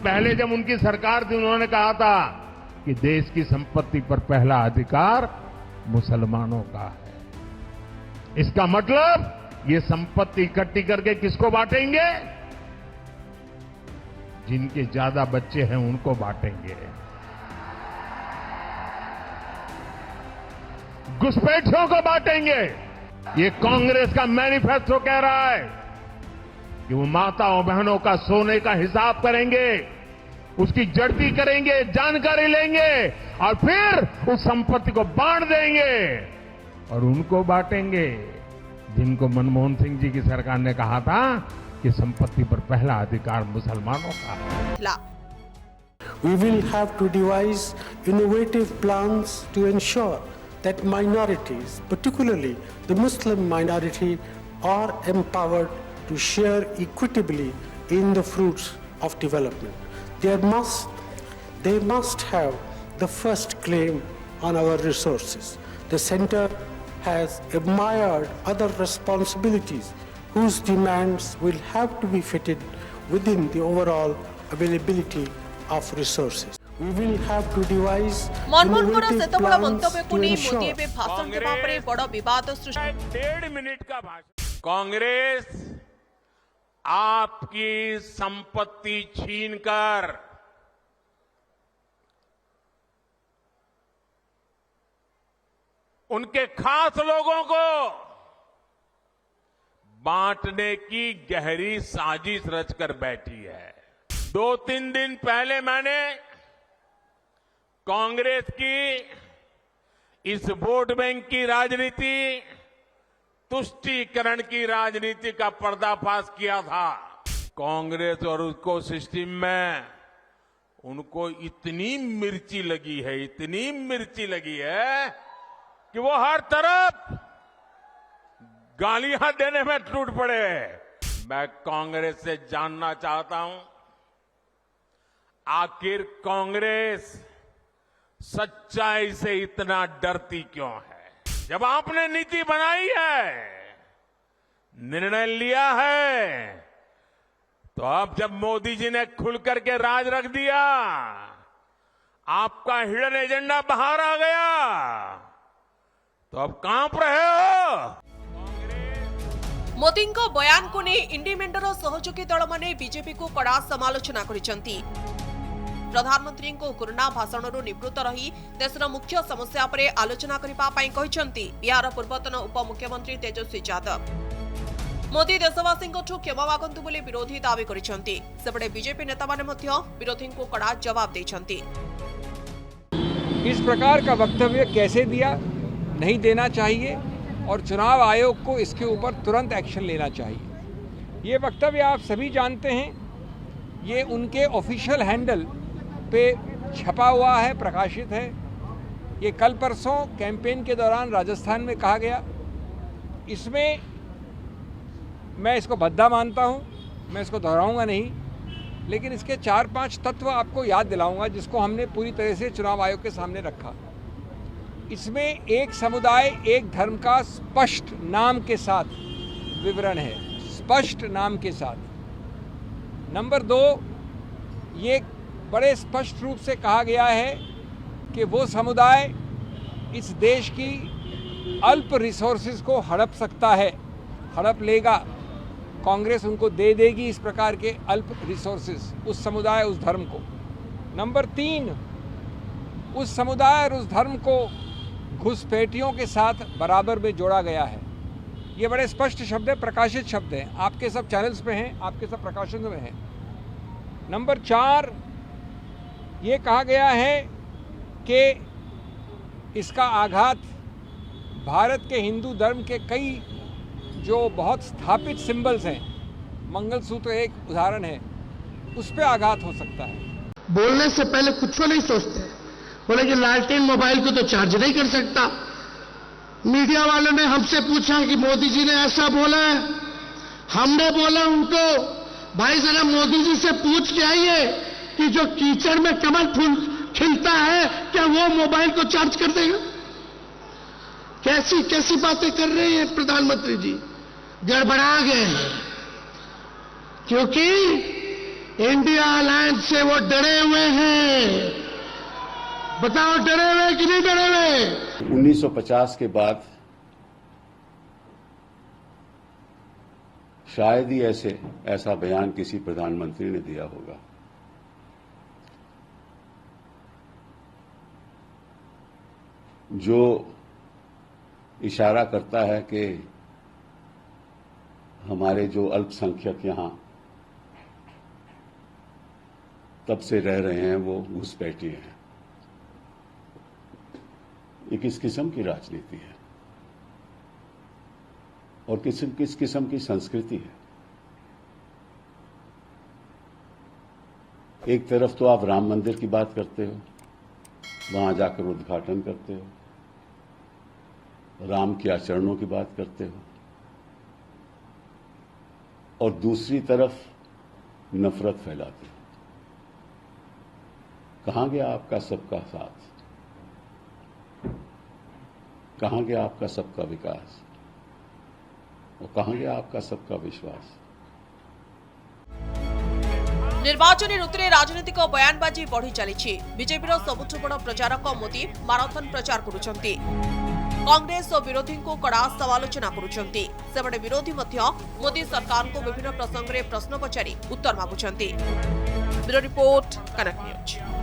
पहले जब उनकी सरकार थी उन्होंने कहा था कि देश की संपत्ति पर पहला अधिकार मुसलमानों का है। इसका मतलब ये संपत्ति इकट्ठी करके किसको बांटेंगे? जिनके ज्यादा बच्चे हैं उनको बांटेंगे। घुसपैठियों को बांटेंगे। ये कांग्रेस का मैनिफेस्टो कह रहा है कि वो माताओं बहनों का सोने का हिसाब करेंगे, उसकी जड़ती करेंगे, जानकारी लेंगे और फिर उस संपत्ति को बांट देंगे और उनको बांटेंगे जिनको मनमोहन सिंह जी की सरकार ने कहा था कि संपत्ति पर पहला अधिकार मुसलमानों का है। We will have to devise innovative plans to ensure that minorities, particularly the Muslim minority, are empowered to share equitably in the fruits of development. They must have the first claim on our resources. The Center has admired other responsibilities whose demands will have to be fitted within the overall availability of resources. We will have to devise Manmohan innovative सेतबेला plans मंतव्य को to नहीं ensure Modi एवं भाषण देवा परे बड़ विवाद सृष्टि। 1.5 minute का भाषण। कांग्रेस आपकी संपत्ति छीनकर उनके खास लोगों को बांटने की गहरी साजिश रचकर बैठी है। 2-3 दिन पहले मैंने कांग्रेस की इस वोट बैंक की राजनीति, तुष्टीकरण की राजनीति का पर्दाफाश किया था। कांग्रेस और उसको सिस्टम में उनको इतनी मिर्ची लगी है कि वो हर तरफ गालियां देने में टूट पड़े। मैं कांग्रेस से जानना चाहता हूं, आखिर कांग्रेस सच्चाई से इतना डरती क्यों है? जब आपने नीति बनाई है, निर्णय लिया है, तो अब जब मोदी जी ने खुल करके राज रख दिया, आपका हिडन एजेंडा बाहर आ गया, तो अब कांप रहे हो? मोदी बयान को नहीं इंडिपेंडेंट सहयोगी दल माने बीजेपी को कड़ा समालोचना करिसेंती। प्रधानमंत्री को कोरोना भाषण निवृत्त रही देशर मुख्य समस्या पर आलोचना करने बिहार पूर्वतन उपमुख्यमंत्री तेजस्वी यादव। मोदी देशवासी क्षमा मागंतु बोली विरोधी दावी करिसेंती। सेपटे बीजेपी नेता माने मध्य विरोधी को कड़ा जवाब देछंती। इस प्रकार का वक्तव्य कैसे दिया, नहीं देना चाहिए और चुनाव आयोग को इसके ऊपर तुरंत एक्शन लेना चाहिए। ये वक्तव्य आप सभी जानते हैं, ये उनके ऑफिशियल हैंडल पे छपा हुआ है, प्रकाशित है। ये कल परसों कैंपेन के दौरान राजस्थान में कहा गया। इसमें मैं इसको भद्दा मानता हूँ, मैं इसको दोहराऊंगा नहीं, लेकिन इसके 4-5 तत्व आपको याद दिलाऊंगा जिसको हमने पूरी तरह से चुनाव आयोग के सामने रखा। इसमें एक समुदाय एक धर्म का स्पष्ट नाम के साथ विवरण है, स्पष्ट नाम के साथ। नंबर 2, ये बड़े स्पष्ट रूप से कहा गया है कि वो समुदाय इस देश की अल्प रिसोर्सेज को हड़प सकता है, हड़प लेगा, कांग्रेस उनको दे देगी इस प्रकार के अल्प रिसोर्सेज उस समुदाय उस धर्म को। नंबर 3, उस समुदाय और उस धर्म को घुसपैठियों के साथ बराबर में जोड़ा गया है। ये बड़े स्पष्ट शब्द है, प्रकाशित शब्द हैं, आपके सब चैनल्स पे हैं, आपके सब प्रकाशनों में हैं। नंबर 4, ये कहा गया है कि इसका आघात भारत के हिंदू धर्म के कई जो बहुत स्थापित सिंबल्स हैं, मंगलसूत्र एक उदाहरण है, उस पर आघात हो सकता है। बोलने से पहले कुछ नहीं सोचते, बोले कि लालटेन मोबाइल को तो चार्ज नहीं कर सकता। मीडिया वालों ने हमसे पूछा कि मोदी जी ने ऐसा बोला है, हमने बोला उनको, भाई जरा मोदी जी से पूछ के आइए कि जो कीचड़ में कमल फूल खिलता है क्या वो मोबाइल को चार्ज कर देगा? कैसी कैसी बातें कर रहे हैं प्रधानमंत्री जी, गड़बड़ा गए हैं। क्योंकि इंडिया अलायंस से वो डरे हुए हैं। बताओ डरे हुए कि नहीं डरे हुए? 1950 के बाद शायद ही ऐसा बयान किसी प्रधानमंत्री ने दिया होगा। जो इशारा करता है कि हमारे जो अल्पसंख्यक यहां तब से रह रहे हैं वो घुसपैठिए हैं। ये किस किस्म की राजनीति है और किस किस्म की संस्कृति है? एक तरफ तो आप राम मंदिर की बात करते हो, वहां जाकर उद्घाटन करते हो, राम के आचरणों की बात करते हो, और दूसरी तरफ नफरत फैलाते हो। कहां गया आपका सबका साथ? कहां गया आपका सबका विकास? और कहां गया आपका सबका विश्वास? निर्वाचन ऋतुरे राजनीतिक बयानबाजी बढ़ी चली। बीजेपी सबुठ बड़ प्रचारक मोदी माराथन प्रचार करुछंती। कांग्रेस और विरोधी को कड़ा समालोचना करुछंती। सेबडे विरोधी मध्य मोदी सरकार को विभिन्न प्रसंग में प्रश्न पचारि उत्तर मागुछंती। ब्यूरो रिपोर्ट, कनक न्यूज।